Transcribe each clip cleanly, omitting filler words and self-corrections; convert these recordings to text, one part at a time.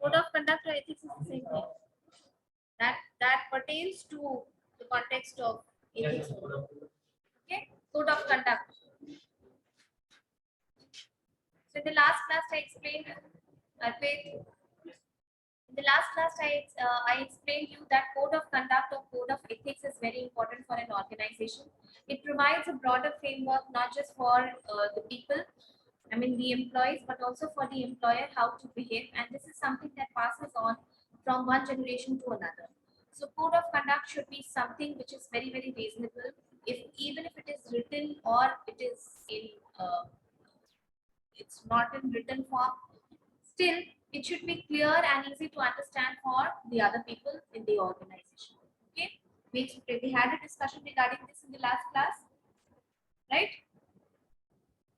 Code of conduct or ethics is the same thing. That pertains to the context of ethics. Okay, code of conduct. So in the last class I explained, Arpit, in the last class I explained you that code of conduct or code of ethics is very important for an organization. It provides a broader framework not just for the people, I mean the employees, but also for the employer how to behave, and this is something that passes on from one generation to another. So code of conduct should be something which is very very reasonable. If even if it is written or it is in it's not in written form, still it should be clear and easy to understand for the other people in the organization. Okay, we had a discussion regarding this in the last class, right?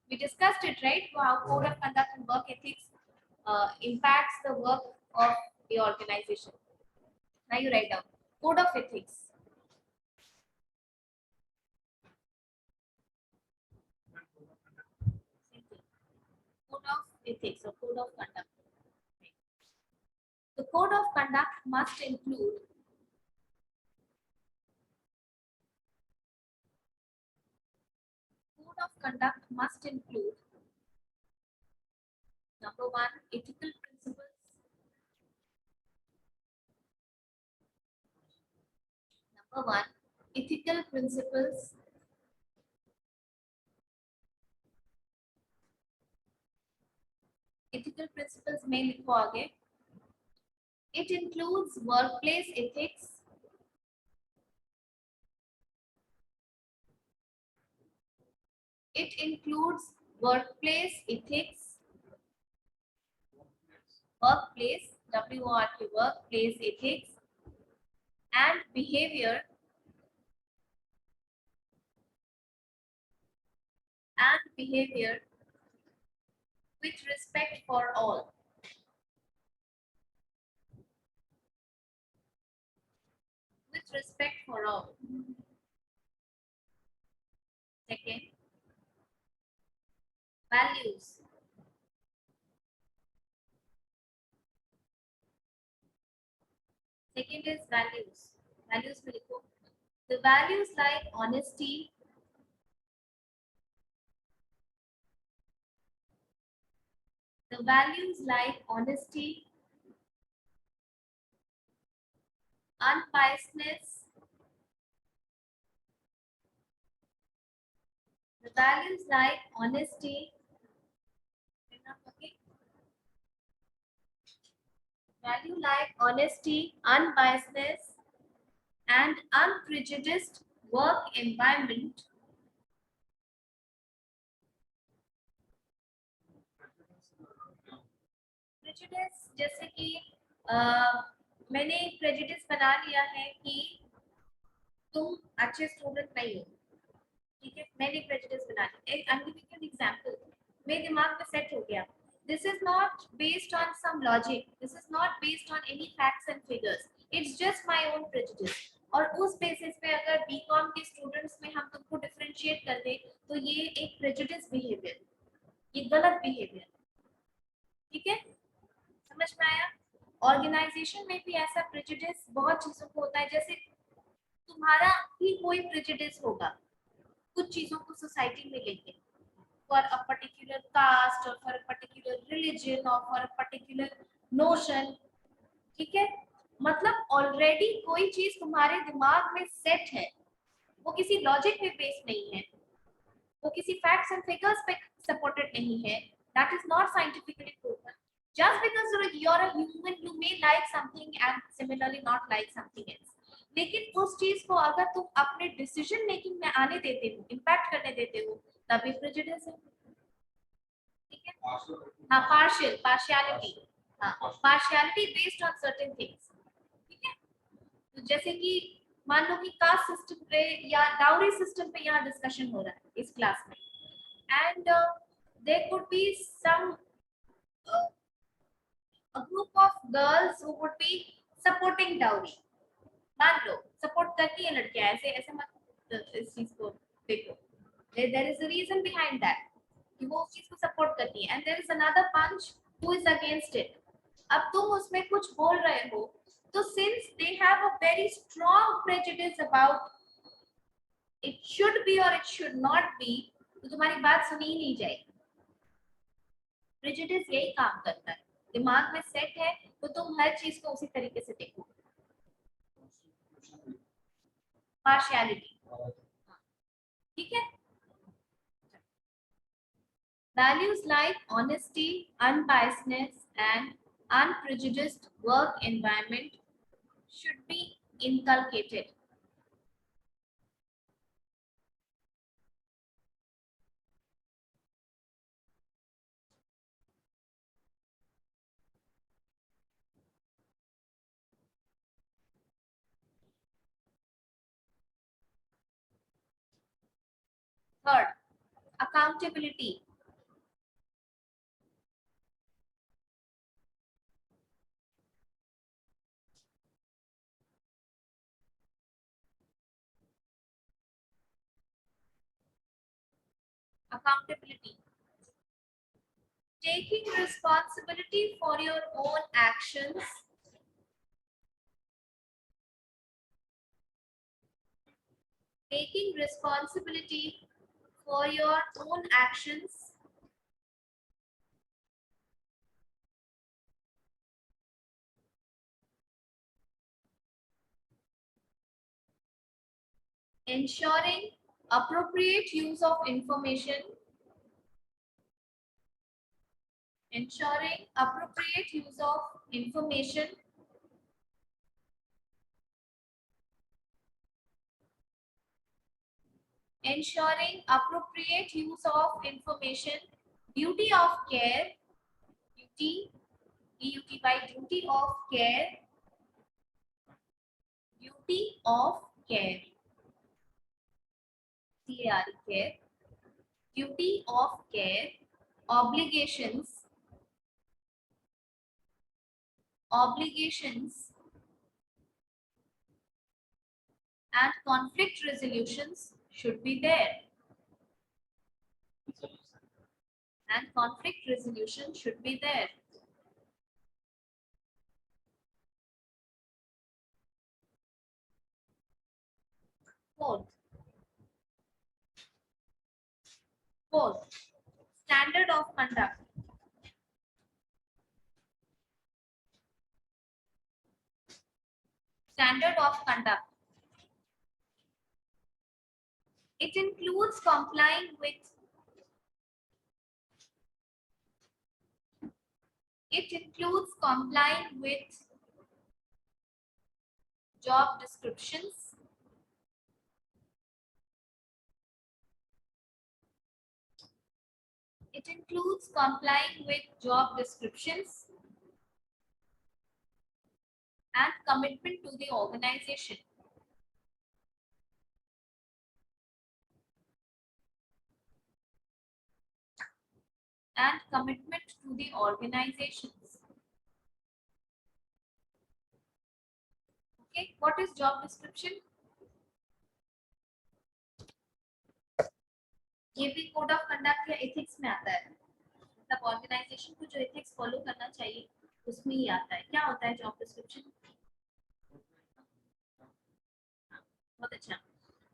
We discussed it, right? How code of conduct and work ethics impacts the work of the organization. Now you write down code of ethics. Code of ethics or code of conduct. The code of conduct must include number one, ethical principles. Number one, ethical principles. Ethical principles में लिखो आगे. It includes workplace ethics. It includes workplace ethics. Workplace, W-O-R-K, workplace ethics and behavior. And behavior with respect for all. With respect for all. Second, values. Second is values. Values में लिखो. The values like honesty, the values like honesty, unbiasedness, the values like honesty, value like honesty, unbiasedness, and unprejudiced work environment. Prejudice जैसे कि मैंने prejudice बना लिया है कि तुम अच्छे स्टूडेंट नहीं हो, ठीक है, मैंने prejudice बना लिया. I'm giving you an example. मेरे दिमाग में सेट हो गया. This is not based on some logic. This is not based on any facts and figures. It's just my own prejudice. और उस बेसिस पे अगर बीकॉम के स्टूडेंट्स में हम तुमको डिफरेंशिएट कर दे तो ये एक प्रेजुडिस बिहेवियर, ये गलत बिहेवियर, ठीक है, समझ में आया? ऑर्गेनाइजेशन में भी ऐसा प्रेजुडिस बहुत चीजों को होता है. जैसे तुम्हारा ही कोई प्रेजुडिस होगा कुछ चीजों को सोसाइटी में लेके, for a particular caste or for a particular religion or for a particular notion, ठीक है, मतलब ऑलरेडी कोई चीज तुम्हारे दिमाग में सेट है, वो किसी लॉजिक पे बेस नहीं है, वो किसी फैक्ट्स एंड फिगर्स पे सपोर्टेड नहीं है, that is not scientifically proven. Just because you're a human, you may like something and similarly not like something else. लेकिन उस चीज को अगर तुम अपने डिसीजन मेकिंग में आने देते हो, इम्पैक्ट करने देते हो, तभी प्रेजुडिस है, ठीक है. हाँ, पार्शियलिटी, हाँ, partiality based on certain things, ठीक है. तो जैसे कि मान लो कि कास्ट सिस्टम पे या डाउरी सिस्टम पे यहाँ डिस्कशन हो रहा है इस क्लास में, and there could be some a group of girls who would be supporting dowry. मान लो सपोर्ट करती है लड़कियां, ऐसे ऐसे मत इस चीज को देखो. there is a reason behind that कि वो उस चीज को सपोर्ट करती है, and there is another bunch who is against it. अब तुम उसमें कुछ बोल रहे हो, तो since they have a very strong prejudice about it should be और इट शुड नॉट बी, तो तुम्हारी बात सुनी ही नहीं जाएगी। प्रेजुडिस यही काम करता है, दिमाग में सेट है तो तुम हर चीज को उसी तरीके से देखो। पार्शियलिटी, ठीक है। Values like honesty, unbiasedness, and unprejudiced work environment should be inculcated. Third, accountability. Accountability. Taking responsibility for your own actions. Taking responsibility for your own actions. Ensuring appropriate use of information. Ensuring appropriate use of information. Ensuring appropriate use of information. Duty of care. Duty, DUT by duty of care. Duty of care. CARE, care. Duty of care. Obligations. Obligations. And conflict resolutions should be there. And conflict resolution should be there. Fourth, standard of conduct. Standard of conduct. It includes complying with job descriptions. It includes complying with job descriptions and commitment to the organization. And commitment to the organizations. Okay, what is job description? ये भी code of conduct या ethics में आता है, मतलब organisation को जो ethics follow करना चाहिए उसमें ही आता है। क्या होता है जॉब डिस्क्रिप्शन? बहुत अच्छा।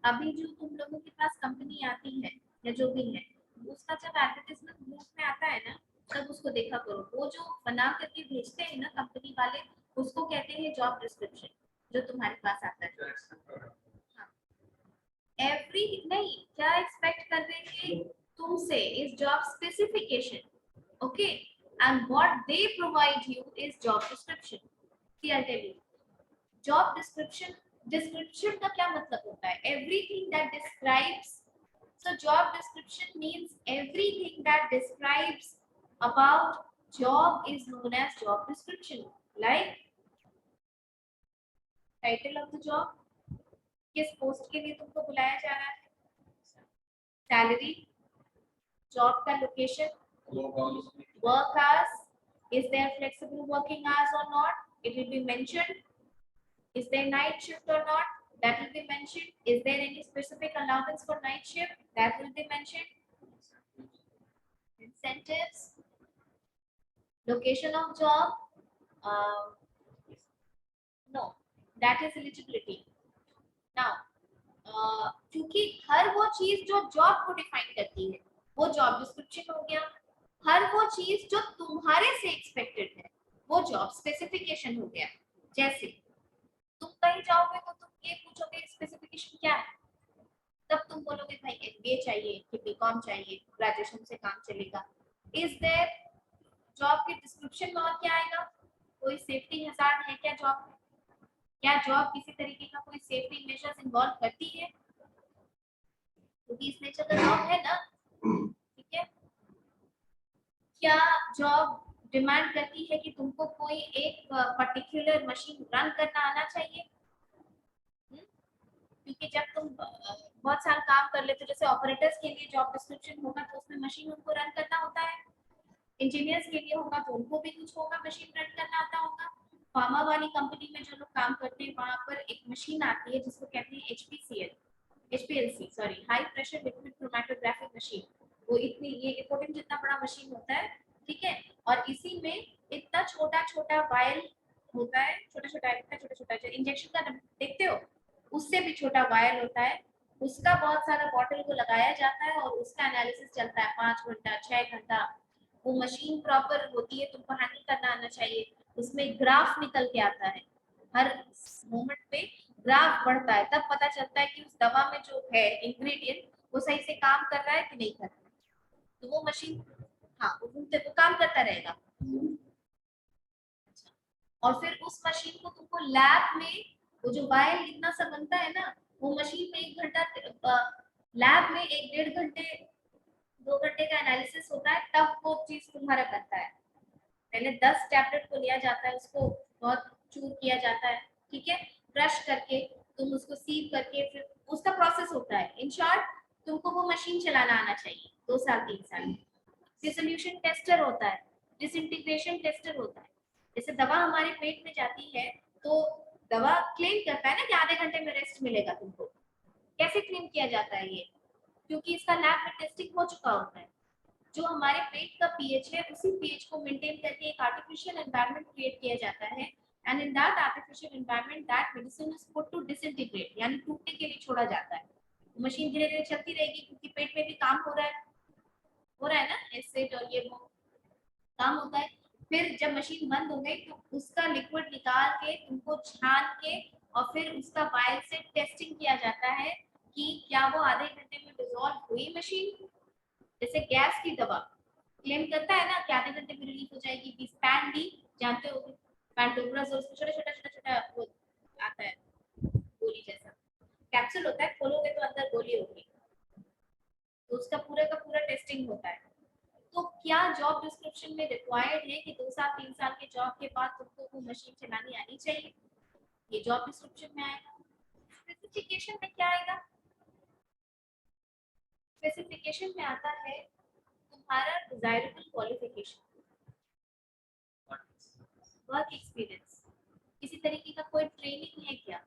अभी जो तुम लोगों के पास कंपनी आती है या जो भी है, उसका जब एडवर्टाइजमेंट ग्रुप में आता है ना, तब उसको देखा करो। वो जो बना करके भेजते हैं ना कंपनी वाले, उसको कहते हैं जॉब डिस्क्रिप्शन, जो तुम्हारे पास आता है। एवरी नहीं, क्या एक्सपेक्ट कर रहे हैं तुमसे is job specification, okay, and what they provide you is job description. I tell you, job description का क्या मतलब होता है? Everything that describes, so job description means everything that describes about job is known as job description, like title of the job, किस post के लिए तुमको बुलाया जा रहा है, सैलरी, जॉब का location, work hours, is there flexible working hours or not, it will be mentioned, is there night shift or not, that will be mentioned, is there any specific allowance for night shift, that will be mentioned, incentives, location of job, no, that is eligibility. Now क्योंकि हर वो चीज जो job को define करती है वो job description हो गया, हर वो चीज जो तुम्हारे से एक्सपेक्टेड है वो जॉब स्पेसिफिकेशन हो गया। जैसे तुम कहीं जाओगे तो तुम ये पूछोगे स्पेसिफिकेशन क्या है, तब तुम बोलोगे भाई एमबीए चाहिए कि बीकॉम चाहिए, ग्रेजुएशन से काम चलेगा। इज देयर जॉब के डिस्क्रिप्शन में और क्या आएगा? कोई सेफ्टी हजार्ड है क्या जॉब में? क्या जॉब किसी तरीके का कोई सेफ्टी मेजर्स इन्वॉल्व करती है? क्योंकि इस नेचर का जॉब है ना, ठीक है। क्या जॉब डिमांड करती है कि तुमको कोई एक पर्टिकुलर मशीन रन करना आना चाहिए? क्योंकि जब तुम बहुत साल काम कर लेते हो, जैसे ऑपरेटर्स के लिए जॉब डिस्क्रिप्शन होगा तो उसमें मशीन उनको रन करना होता है, इंजीनियर्स के लिए होगा तो उनको भी कुछ होगा, मशीन रन करना आता होगा। फार्मा वाली कंपनी में जो लोग काम करते हैं वहां पर एक मशीन आती है जिसको कहते हैं HPLC, sorry, high pressure liquid chromatography machine. वो इतनी, ये एकोडिन जितना बड़ा मशीन होता है, ठीक है। और इसी में इतना छोटा छोटा वायल होता है, छोटा छोटा, इतना छोटा छोटा इंजेक्शन का देखते हो, उससे भी छोटा वायल होता है। उसका बहुत सारा बॉटल को लगाया जाता है और उसका एनालिसिस चलता है 5 घंटा 6 घंटा। वो मशीन प्रॉपर होती है, तुमको हैंडल करना आना चाहिए। उसमें ग्राफ निकल के आता है, हर मोमेंट पे ग्राफ बढ़ता है, तब पता चलता है कि उस दवा में जो है इंग्रेडिएंट वो सही से काम कर रहा है कि नहीं कर रहा है। तो वो मशीन, हाँ, वो काम करता रहेगा। और फिर उस मशीन को तुमको लैब में, वो जो वायल इतना सा बनता है ना, वो मशीन में 1 घंटा, लैब में 1 1.5 घंटे 2 घंटे का एनालिसिस होता है, तब वो चीज तुम्हारा बनता है। पहले 10 टैबलेट को लिया जाता है, उसको बहुत चूर किया जाता है, ठीक है, क्रश करके तुम उसको सीव करके फिर उसका प्रोसेस होता है। इन शॉर्ट तुमको वो मशीन चलाना आना चाहिए 2 साल 3 साल। डिसोल्यूशन टेस्टर होता है, डिसइंटीग्रेशन टेस्टर होता है। जैसे दवा हमारे पेट में जाती है तो दवा क्लेम करता है ना कि आधे घंटे में रेस्ट मिलेगा तुमको। कैसे क्लेम किया जाता है ये? क्योंकि इसका लैब में टेस्टिंग हो चुका होता है। जो हमारे पेट का पीएच है उसी पीएच को मेंटेन करके एक आर्टिफिशियल एनवायरनमेंट क्रिएट किया जाता है, and in that artificial environment that medicine is put to disintegrate, यानी टूटने के लिए छोड़ा जाता है। मशीन धीरे धीरे चलती रहेगी क्योंकि पेट में भी काम हो रहा है ना, एसिड और ये वो काम होता है। फिर जब मशीन बंद हो गई तो उसका लिक्विड निकाल के तुमको छान के और फिर उसका वायल से टेस्टिंग किया जाता है कि क्या वो आधे घंटे में डिसॉल्व हुई मशीन। जैसे गैस की दवा क्लेम करता है ना कि आधे घंटे में रिलीज हो जाएगी, स्पैन डी जानते हो, पैंटोप्राजोल, छोटा छोटा छोटा छोटा वो आता है, गोली जैसा कैप्सूल होता है, खोलोगे तो अंदर गोली होगी। तो उसका पूरा का पूरा टेस्टिंग होता है। तो क्या जॉब डिस्क्रिप्शन में रिक्वायर्ड है कि 2 साल 3 साल के जॉब के बाद तुमको वो मशीन चलानी आनी चाहिए? ये जॉब डिस्क्रिप्शन में आएगा। स्पेसिफिकेशन में क्या आएगा? स्पेसिफिकेशन में आता है तुम्हारा डिजायरेबल क्वालिफिकेशन, वर्क एक्सपीरियंस, किसी तरीके का कोई ट्रेनिंग है क्या?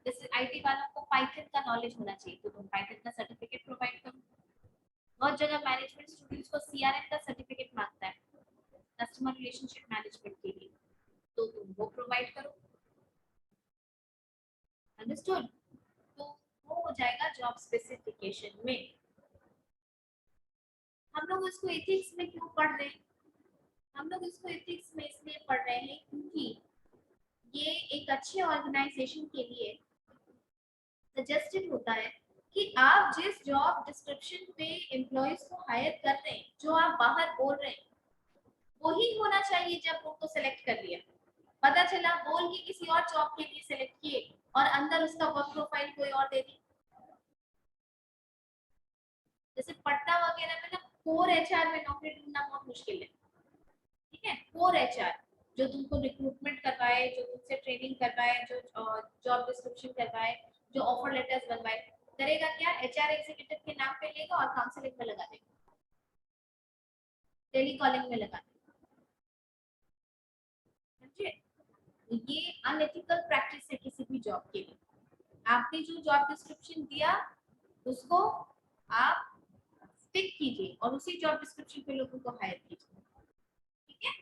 जैसे आईटी वालों को पाइथन का नॉलेज होना चाहिए तो तुम पाइथन का सर्टिफिकेट प्रोवाइड करो। बहुत जगह मैनेजमेंट स्टूडेंट्स को सीआरएम का सर्टिफिकेट मांगता है कस्टमर रिलेशनशिप मैनेजमेंट के लिए, तो तुम वो प्रोवाइड करो। अंडरस्टूड? तो वो हो जाएगा जॉब स्पेसिफिकेशन में। हम लोग इसको एथिक्स में क्यों पढ़ रहे हैं? हम लोग इसको एथिक्स में इसलिए पढ़ रहे हैं क्योंकि ये एक अच्छे ऑर्गेनाइजेशन के लिए सजेस्टेड होता है कि आप जिस जॉब डिस्क्रिप्शन पे एम्प्लॉयज को हायर कर रहे हैं, जो आप बाहर बोल रहे हैं, वही होना चाहिए जब उनको सेलेक्ट कर लिया। पता चला बोल के किसी और जॉब के लिए सेलेक्ट किए और अंदर उसका वर्क प्रोफाइल कोई और दे दी। जैसे पटना वगैरह में ना कोर एचआर में नौकरी ढूंढना बहुत मुश्किल है, ठीक है। कोर एचआर जो तुमको रिक्रूटमेंट करवाए, जो तुमसे ट्रेनिंग करवाए, जो जॉब डिस्क्रिप्शन करवाए, जो ऑफर लेटर्स बनवाए, करेगा क्या? एचआर एग्जीक्यूटिव के नाम पे लेगा और काउंसलिंग में लगा देगा, टेली कॉलिंग में लगा देगा। समझे? ये अनएथिकल प्रैक्टिस है किसी भी जॉब के लिए। आपने जो जॉब डिस्क्रिप्शन दिया उसको आप स्टिक कीजिए और उसी जॉब डिस्क्रिप्शन पे लोगों को हायर कीजिए, ठीक है।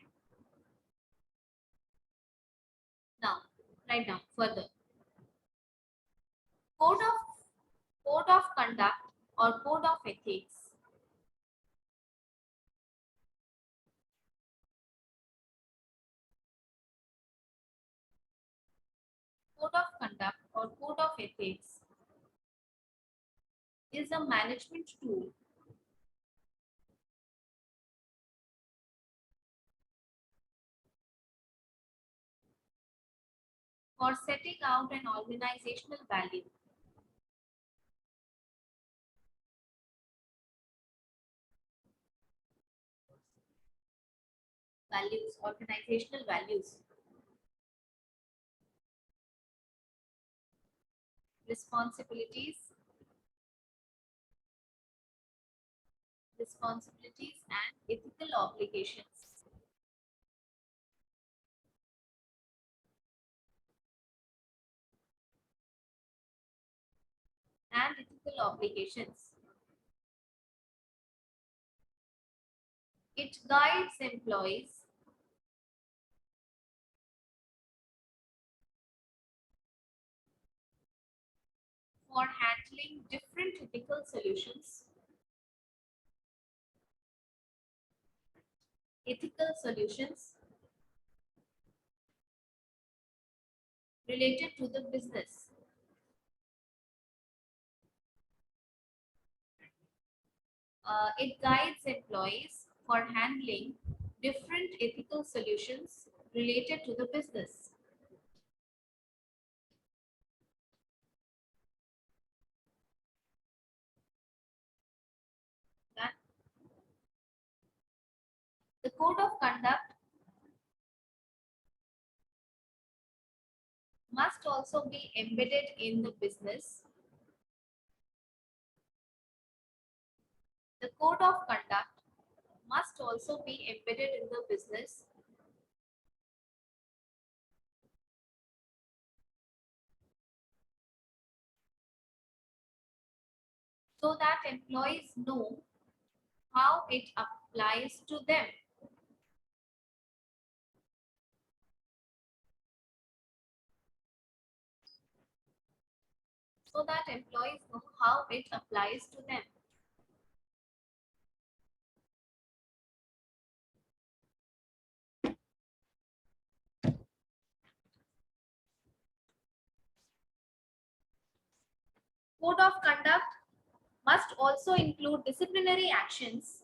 Write down further. Code of conduct or code of ethics. Code of conduct or code of ethics is a management tool for setting out an organizational value. Organizational values, responsibilities, and ethical obligations. And ethical obligations. It guides employees for handling different ethical solutions related to the business. It guides employees for handling different ethical solutions related to the business. That the code of conduct must also be embedded in the business. The code of conduct must also be embedded in the business so that employees know how it applies to them. So that employees know how it applies to them. Code of conduct must also include disciplinary actions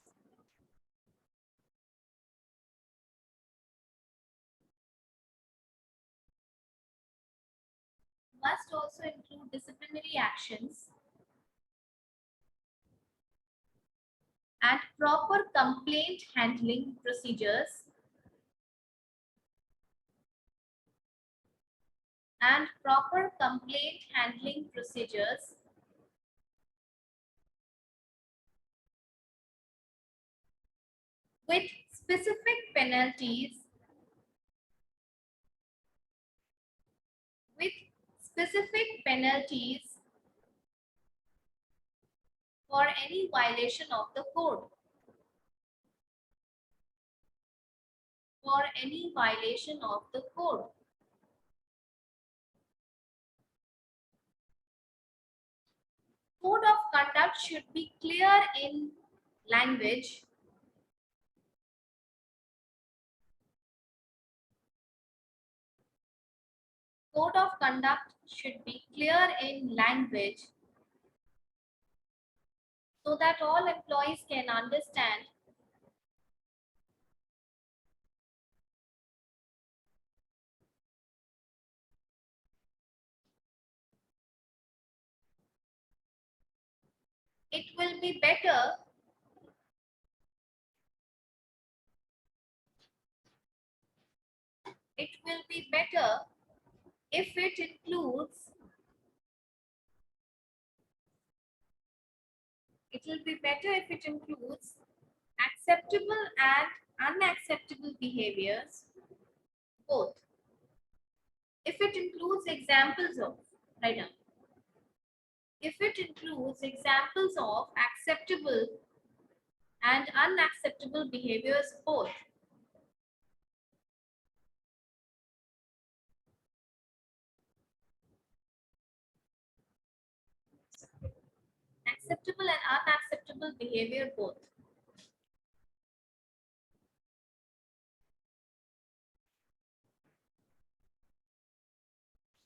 and proper complaint handling procedures with specific penalties with specific penalties for any violation of the code. For any violation of the code. Code of conduct should be clear in language. Code of conduct should be clear in language so that all employees can understand it will be better if it includes acceptable and unacceptable behaviors both. If it includes examples of right now. If it includes examples of acceptable and unacceptable behaviors both. acceptable and unacceptable behavior both.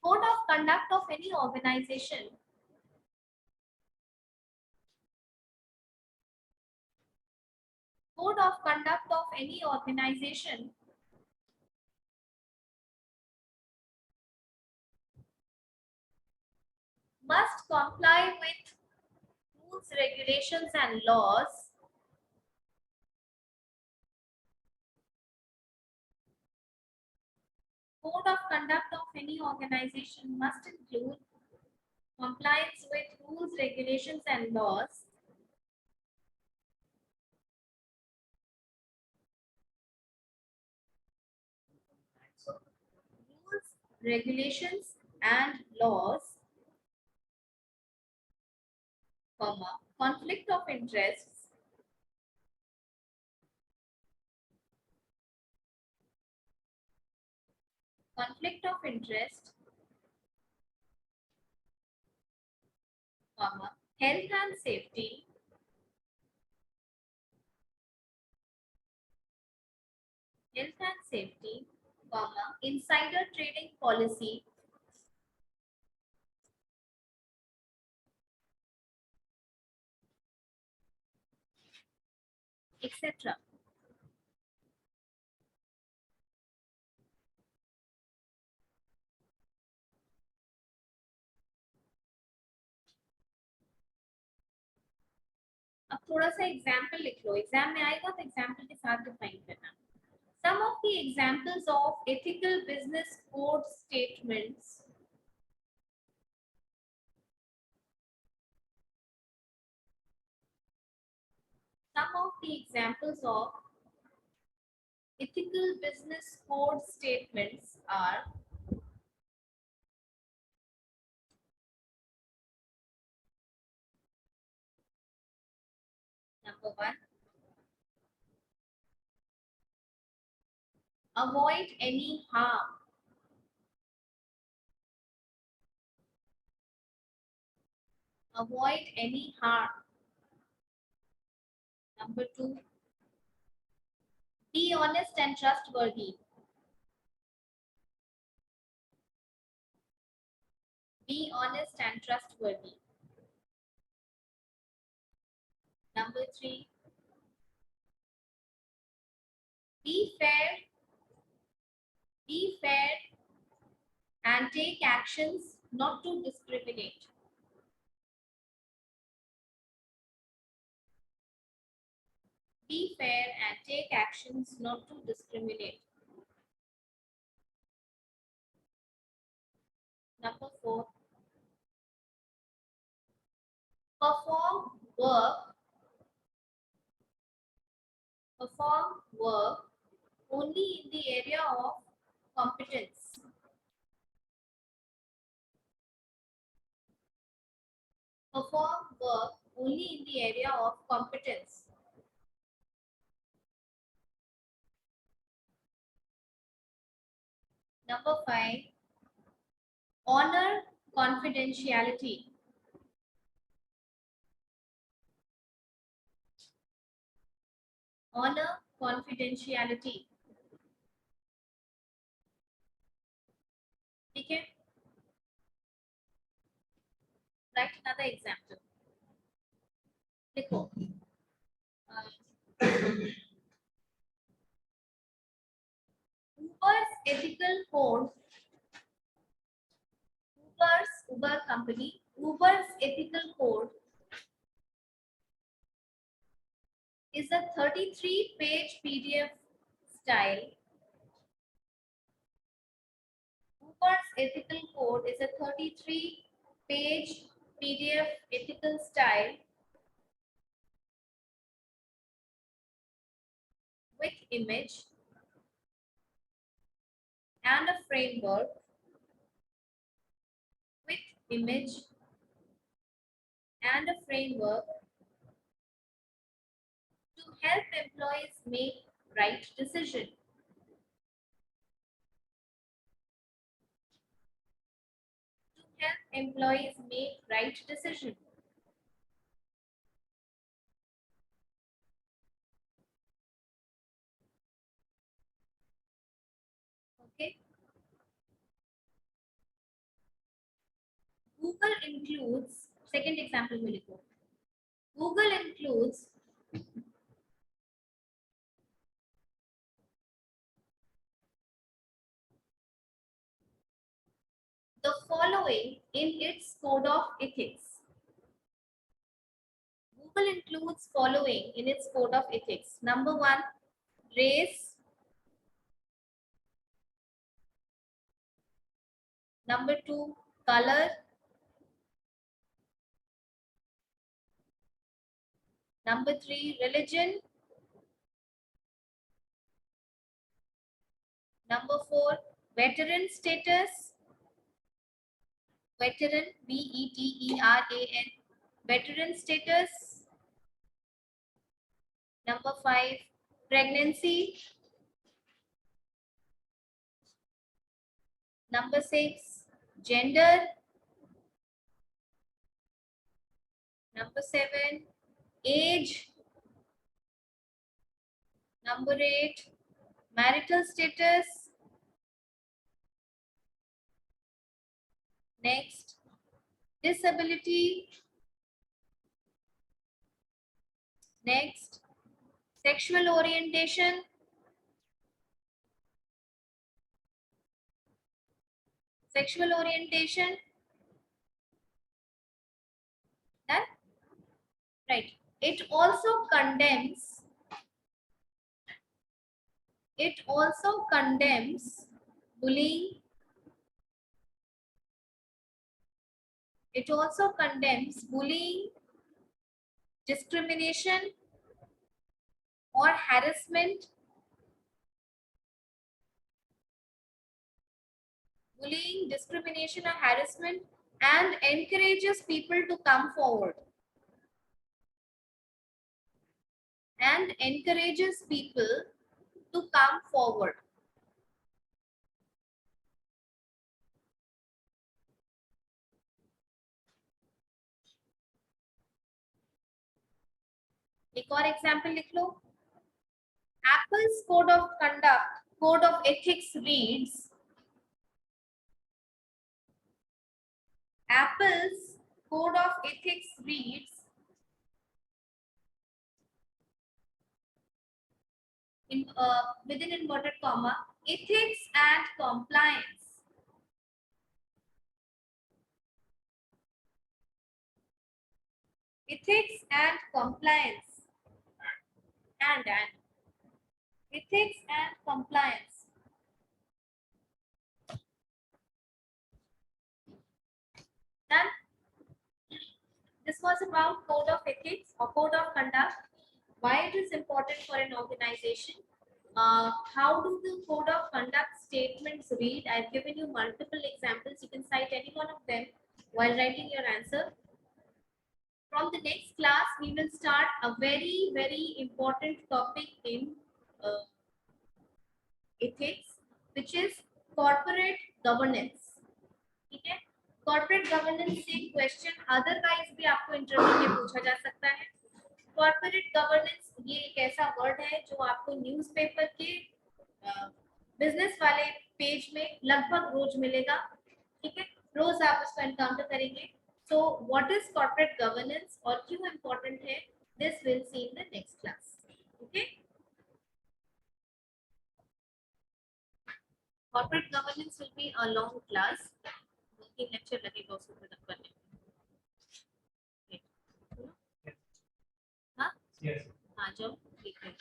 Code of conduct of any organization must comply with rules, regulations, and laws Code of conduct of any organization must include compliance with rules, regulations, and laws. So, rules, regulations, and laws, comma, conflict of interests, conflict of interest, comma, health and safety, comma, insider trading policy, etc. अब थोड़ा सा example लिख लो exam में आएगा तो example के साथ define करना Some of the examples of ethical business code statements some of the examples of ethical business code statements are number 1 avoid any harm avoid any harm number 2 be honest and trustworthy be honest and trustworthy number 3 be fair and take actions not to discriminate be fair and take actions not to discriminate number 4 perform work only in the area of competence perform work only in the area of competence number 5 honor confidentiality honor confidentiality ठीक है write another example देखो Uber's ethical code Uber company Uber's ethical code is a 33-page PDF style Uber's ethical code is a 33-page PDF ethical style with image and a framework with image and a framework to help employees make right decision. To help employees make right decision. Okay. Google includes, second example में लिखो. Google includes the following in its code of ethics. Google includes following in its code of ethics. Number 1, race. Number 2, color. Number 3, religion. Number 4, veteran status. Veteran, VETERAN, veteran status. Number 5, pregnancy. Number 6, gender. Number 7, age. Number 8, marital status. Next, disability. Next, sexual orientation. Sexual orientation. Done? Right. It also condemns bullying. It also condemns bullying, discrimination or harassment. Bullying, discrimination or harassment, and encourages people to come forward. And encourages people to come forward. एक और example लिख लो. Apple's code of ethics reads. Apple's code of ethics reads in within inverted comma, ethics and compliance. Ethics and compliance. And ethics and compliance. Done. This was about code of ethics or code of conduct. Why it is important for an organization. How do the code of conduct statements read? I've given you multiple examples. You can cite any one of them while writing your answer. From the next class, we will start a very, very important topic in ethics, which is corporate governance. ठीक है? Corporate governance से question otherwise भी आपको interview में पूछा जा सकता है. कॉर्पोरेट गवर्नेंस ये एक ऐसा वर्ड है जो आपको न्यूज़पेपर के बिजनेस वाले पेज में लगभग रोज मिलेगा. ठीक है, रोज आप उसको एनकाउंटर करेंगे. So what is corporate governance और क्यों इंपॉर्टेंट है, this will see in the next class. Okay, corporate governance will be a long class. 2-3 lecture लगेगा उसको खत्म करने में. हाँ, हाँ जाओ, ठीक है.